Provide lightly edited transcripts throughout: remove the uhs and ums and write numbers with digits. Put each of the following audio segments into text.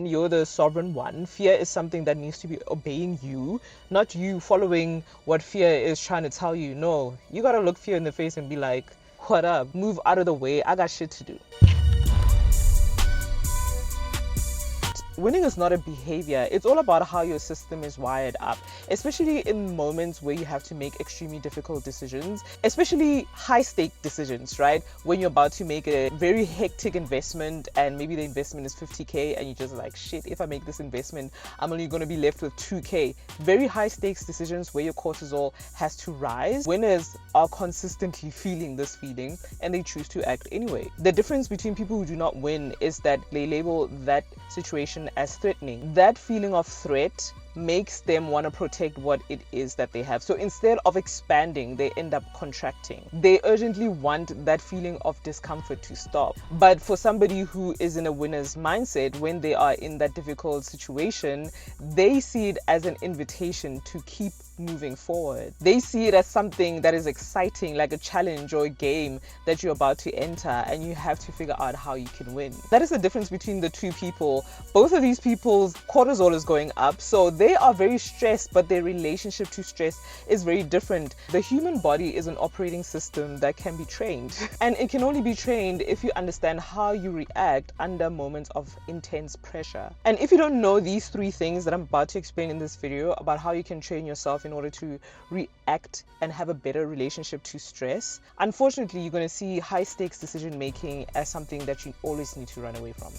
You're the sovereign one. Fear is something that needs to be obeying you, not you following what fear is trying to tell you. No, you gotta look fear in the face and be like, what up? Move out of the way. I got shit to do. Winning is not a behavior. It's all about how your system is wired up, especially in moments where you have to make extremely difficult decisions, especially high stake decisions, right? When you're about to make a very hectic investment and maybe the investment is 50K and you're just like, shit, if I make this investment, I'm only going to be left with 2K. Very high stakes decisions where your cortisol has to rise. Winners are consistently feeling this feeling and they choose to act anyway. The difference between people who do not win is that they label that situation as threatening. That feeling of threat makes them want to protect what it is that they have. So instead of expanding, they end up contracting. They urgently want that feeling of discomfort to stop. But for somebody who is in a winner's mindset, when they are in that difficult situation, they see it as an invitation to keep moving forward. They see it as something that is exciting, like a challenge or a game that you're about to enter, and you have to figure out how you can win. That is the difference between the two people. Both of these people's cortisol is going up, so they are very stressed, but their relationship to stress is very different. The human body is an operating system that can be trained, and it can only be trained if you understand how you react under moments of intense pressure. And if you don't know these three things that I'm about to explain in this video about how you can train yourself in order to react and have a better relationship to stress, unfortunately, you're going to see high stakes decision making as something that you always need to run away from.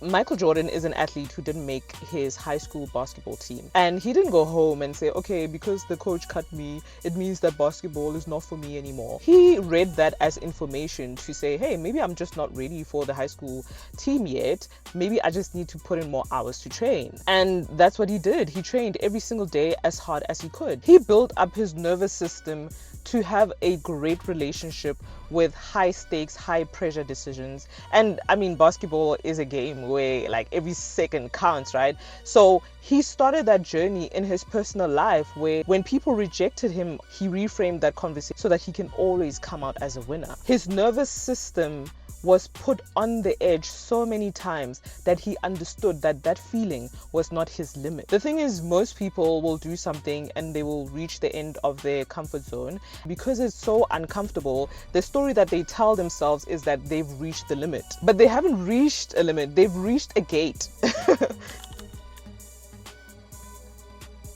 Michael Jordan is an athlete who didn't make his high school basketball team, and he didn't go home and say, okay, because the coach cut me, it means that basketball is not for me anymore. He read that as information to say, hey, maybe I'm just not ready for the high school team yet. Maybe I just need to put in more hours to train. And that's what he did. He trained every single day as hard as he could. He built up his nervous system to have a great relationship with high stakes, high pressure decisions. And I mean, basketball is a game where like every second counts, right? So he started that journey in his personal life where when people rejected him, he reframed that conversation so that he can always come out as a winner. His nervous system was put on the edge so many times that he understood that that feeling was not his limit. The thing is, most people will do something and they will reach the end of their comfort zone because it's so uncomfortable. The story that they tell themselves is that they've reached the limit, but they haven't reached a limit, they've reached a gate.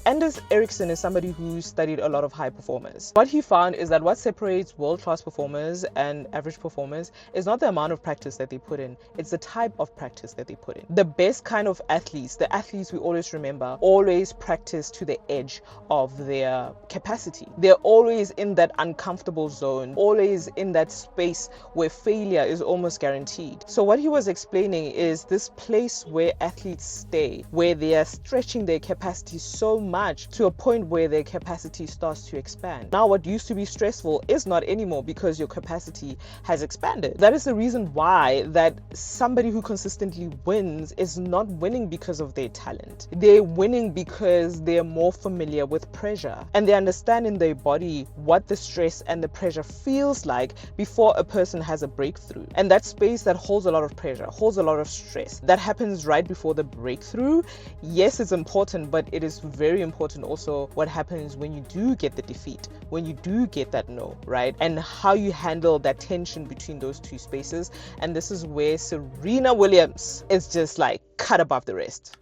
Anders Ericsson is somebody who studied a lot of high performers. What he found is that what separates world-class performers and average performers is not the amount of practice that they put in, it's the type of practice that they put in. The best kind of athletes, the athletes we always remember, always practice to the edge of their capacity. They're always in that uncomfortable zone, always in that space where failure is almost guaranteed. So what he was explaining is this place where athletes stay, where they are stretching their capacity so much to a point where their capacity starts to expand. Now, what used to be stressful is not anymore because your capacity has expanded. That is the reason why that somebody who consistently wins is not winning because of their talent. They're winning because they're more familiar with pressure and they understand in their body what the stress and the pressure feels like before a person has a breakthrough. And that space that holds a lot of pressure, holds a lot of stress, that happens right before the breakthrough. Yes, it's important, but it is very important also what happens when you do get the defeat, when you do get that no, right? And how you handle that tension between those two spaces. And this is where Serena Williams is just like cut above the rest.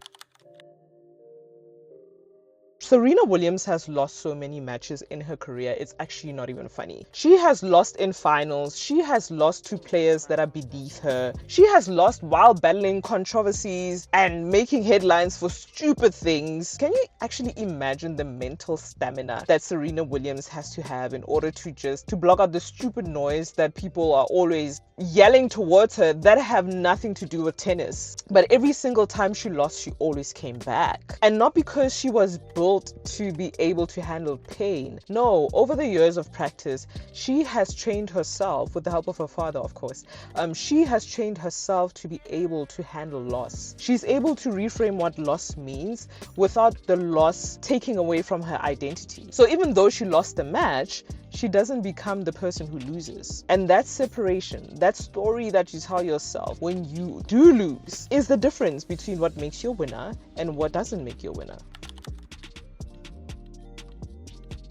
Serena Williams has lost so many matches in her career, it's actually not even funny. She has lost in finals, she has lost to players that are beneath her, she has lost while battling controversies and making headlines for stupid things. Can you actually imagine the mental stamina that Serena Williams has to have in order to block out the stupid noise that people are always yelling towards her that have nothing to do with tennis? But every single time she lost, she always came back. And not because she was built to be able to handle pain. No, over the years of practice, she has trained herself, with the help of her father, of course, she has trained herself to be able to handle loss. She's able to reframe what loss means without the loss taking away from her identity. So even though she lost the match, she doesn't become the person who loses. And that separation, that story that you tell yourself when you do lose, is the difference between what makes you a winner and what doesn't make you a winner.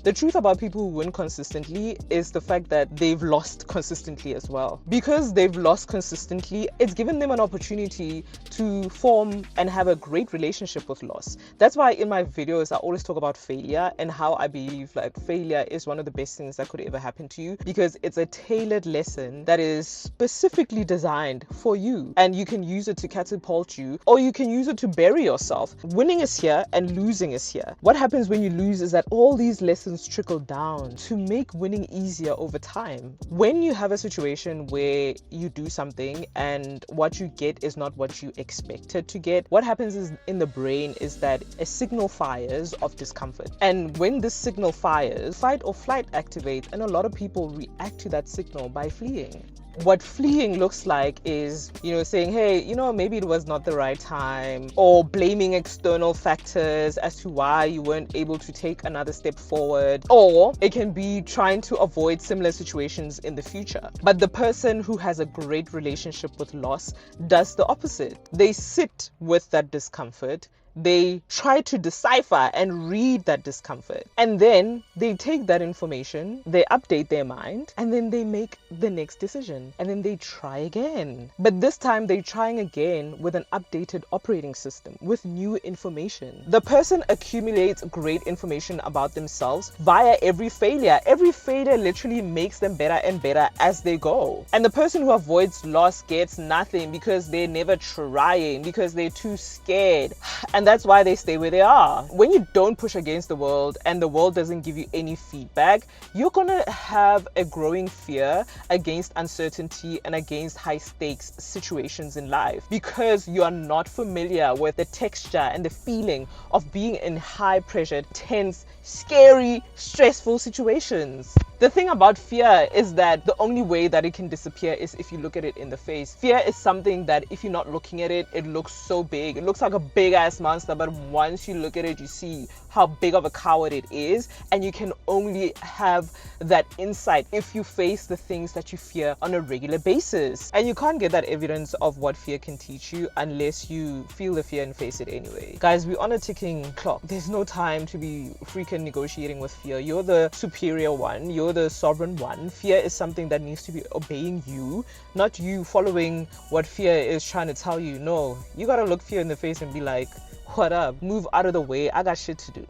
The truth about people who win consistently is the fact that they've lost consistently as well. Because they've lost consistently, it's given them an opportunity to form and have a great relationship with loss. That's why in my videos, I always talk about failure and how I believe like failure is one of the best things that could ever happen to you, because it's a tailored lesson that is specifically designed for you. And you can use it to catapult you, or you can use it to bury yourself. Winning is here and losing is here. What happens when you lose is that all these lessons trickle down to make winning easier over time. When you have a situation where you do something and what you get is not what you expected to get, what happens is in the brain is that a signal fires of discomfort. And when this signal fires, fight or flight activates, and a lot of people react to that signal by fleeing. What fleeing looks like is, saying, hey, maybe it was not the right time, or blaming external factors as to why you weren't able to take another step forward, or it can be trying to avoid similar situations in the future. But the person who has a great relationship with loss does the opposite. They sit with that discomfort. They try to decipher and read that discomfort, and then they take that information, they update their mind, and then they make the next decision, and then they try again. But this time they're trying again with an updated operating system, with new information. The person accumulates great information about themselves via every failure. Every failure literally makes them better and better as they go. And the person who avoids loss gets nothing because they're never trying, because they're too scared. And that's why they stay where they are. When you don't push against the world and the world doesn't give you any feedback, you're gonna have a growing fear against uncertainty and against high stakes situations in life, because you are not familiar with the texture and the feeling of being in high pressure, tense, scary, stressful situations. The thing about fear is that the only way that it can disappear is if you look at it in the face. Fear is something that if you're not looking at it, it looks so big. It looks like a big ass monster, but once you look at it, you see how big of a coward it is, and you can only have that insight if you face the things that you fear on a regular basis. And you can't get that evidence of what fear can teach you unless you feel the fear and face it anyway. Guys, we're on a ticking clock. There's no time to be freaking negotiating with fear. You're the superior one. You're the sovereign one. Fear is something that needs to be obeying you, not you following what fear is trying to tell you. No, you gotta look fear in the face and be like, what up? Move out of the way. I got shit to do.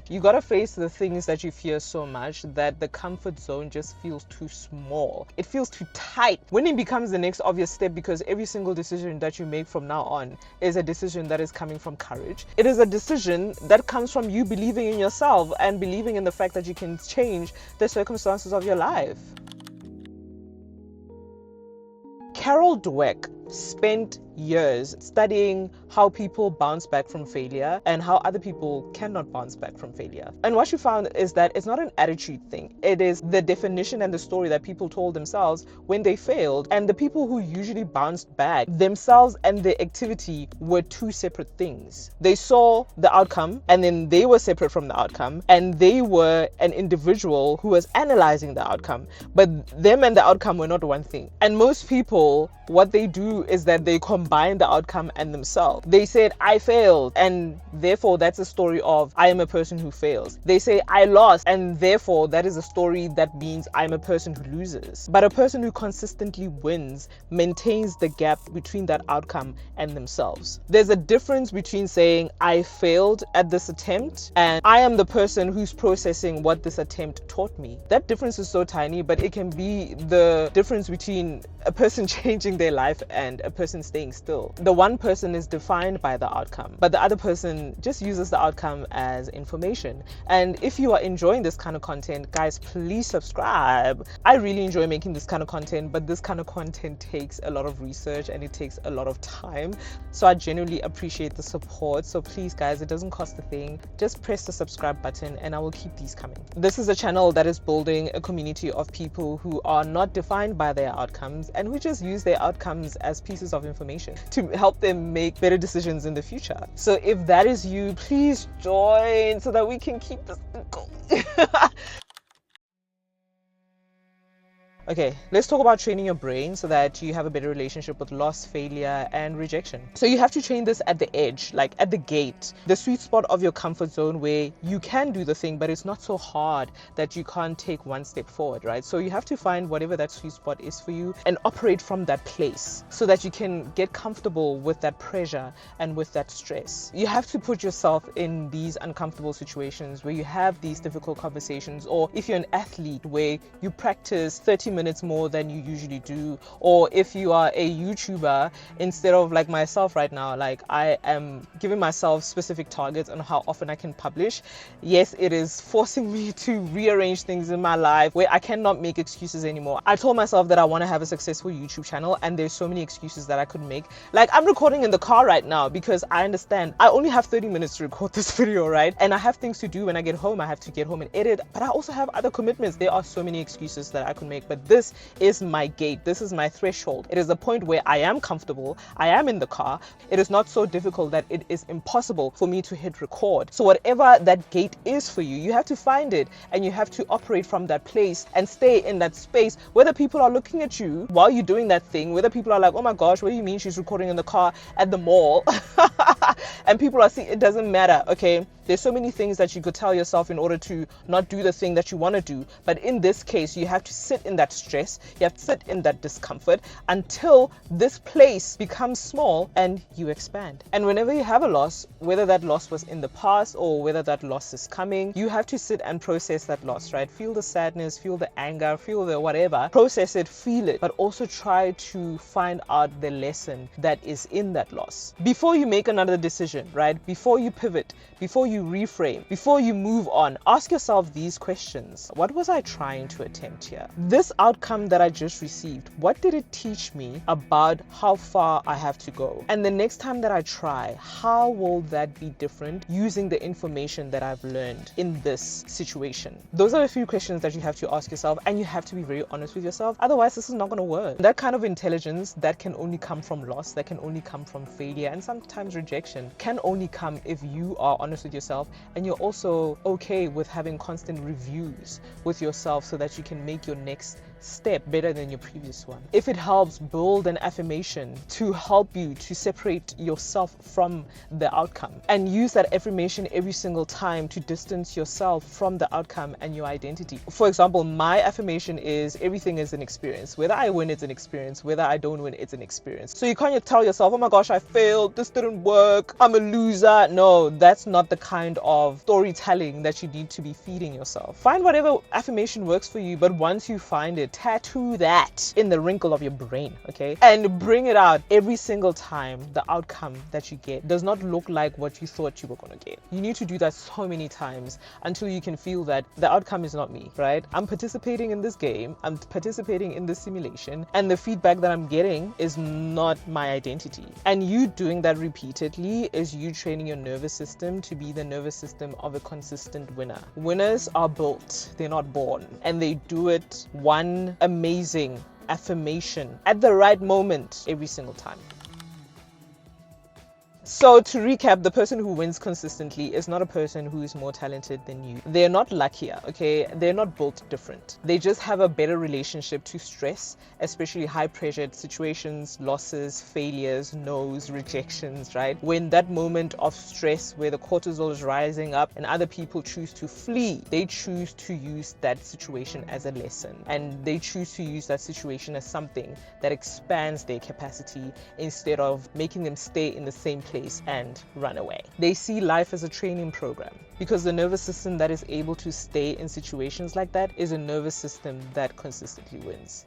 You gotta face the things that you fear so much that the comfort zone just feels too small. It feels too tight. Winning becomes the next obvious step, because every single decision that you make from now on is a decision that is coming from courage. It is a decision that comes from you believing in yourself and believing in the fact that you can change the circumstances of your life. Carol Dweck spent years studying how people bounce back from failure and how other people cannot bounce back from failure. And what she found is that it's not an attitude thing. It is the definition and the story that people told themselves when they failed. And the people who usually bounced back, themselves and their activity were two separate things. They saw the outcome and then they were separate from the outcome, and they were an individual who was analyzing the outcome, but them and the outcome were not one thing. And most people, what they do is that they combine the outcome and themselves. They said, I failed, and therefore that's a story of I am a person who fails. They say, I lost, and therefore that is a story that means I'm a person who loses. But a person who consistently wins maintains the gap between that outcome and themselves. There's a difference between saying I failed at this attempt and I am the person who's processing what this attempt taught me. That difference is so tiny, but it can be the difference between a person changing their life and a person staying still. The one person is defined by the outcome, but the other person just uses the outcome as information. And if you are enjoying this kind of content, guys, please subscribe. I really enjoy making this kind of content, but this kind of content takes a lot of research and it takes a lot of time. So I genuinely appreciate the support. So please, guys, it doesn't cost a thing. Just press the subscribe button and I will keep these coming. This is a channel that is building a community of people who are not defined by their outcomes and who just use their outcomes as pieces of information to help them make better decisions in the future. So if that is you, please join so that we can keep this going. Okay, let's talk about training your brain so that you have a better relationship with loss, failure, and rejection. So you have to train this at the edge, like at the gate, the sweet spot of your comfort zone where you can do the thing, but it's not so hard that you can't take one step forward, right? So you have to find whatever that sweet spot is for you and operate from that place so that you can get comfortable with that pressure and with that stress. You have to put yourself in these uncomfortable situations where you have these difficult conversations, or if you're an athlete where you practice 30 minutes more than you usually do, or if you are a YouTuber, instead of like myself right now, like I am giving myself specific targets on how often I can publish. Yes, it is forcing me to rearrange things in my life where I cannot make excuses anymore. I told myself that I want to have a successful YouTube channel, and there's so many excuses that I could make. Like, I'm recording in the car right now because I understand I only have 30 minutes to record this video, right? And I have things to do when I get home. I have to get home and edit, but I also have other commitments. There are so many excuses that I could make, but this is my gate. This is my threshold. It is the point where I am comfortable. I am in the car. It is not so difficult that it is impossible for me to hit record. So whatever that gate is for you, you have to find it, and you have to operate from that place and stay in that space, whether people are looking at you while you're doing that thing, whether people are like, oh my gosh, what do you mean she's recording in the car at the mall? And people are saying, it doesn't matter, okay? There's so many things that you could tell yourself in order to not do the thing that you want to do. But in this case, you have to sit in that stress. You have to sit in that discomfort until this place becomes small and you expand. And whenever you have a loss, whether that loss was in the past or whether that loss is coming, you have to sit and process that loss, right? Feel the sadness, feel the anger, feel the whatever. Process it, feel it, but also try to find out the lesson that is in that loss. Before you make another decision, right? Before you pivot, before you reframe, before you move on, ask yourself these questions. What was I trying to attempt here? This outcome that I just received, what did it teach me about how far I have to go? And the next time that I try, how will that be different using the information that I've learned in this situation? Those are a few questions that you have to ask yourself, and you have to be very honest with yourself. Otherwise, this is not going to work. That kind of intelligence that can only come from loss, that can only come from failure, and sometimes rejection can only come if you are honest with yourself, and you're also okay with having constant reviews with yourself so that you can make your next step better than your previous one. If it helps, build an affirmation to help you to separate yourself from the outcome, and use that affirmation every single time to distance yourself from the outcome and your identity. For example, my affirmation is everything is an experience. Whether I win, it's an experience. Whether I don't win, it's an experience. So you can't tell yourself, oh my gosh, I failed, this didn't work, I'm a loser. No, that's not the kind of storytelling that you need to be feeding yourself. Find whatever affirmation works for you, but once you find it, tattoo that in the wrinkle of your brain, okay? And bring it out every single time the outcome that you get does not look like what you thought you were going to get. You need to do that so many times until you can feel that the outcome is not me, right? I'm participating in this game, I'm participating in this simulation, and the feedback that I'm getting is not my identity. And you doing that repeatedly is you training your nervous system to be the nervous system of a consistent winner. Winners are built, they're not born, and they do it one amazing affirmation at the right moment every single time. So to recap, the person who wins consistently is not a person who is more talented than you. They're not luckier, okay? They're not built different. They just have a better relationship to stress, especially high pressured situations, losses, failures, no's, rejections, right? When that moment of stress where the cortisol is rising up and other people choose to flee, they choose to use that situation as a lesson, and they choose to use that situation as something that expands their capacity instead of making them stay in the same place and run away. They see life as a training program, because the nervous system that is able to stay in situations like that is a nervous system that consistently wins.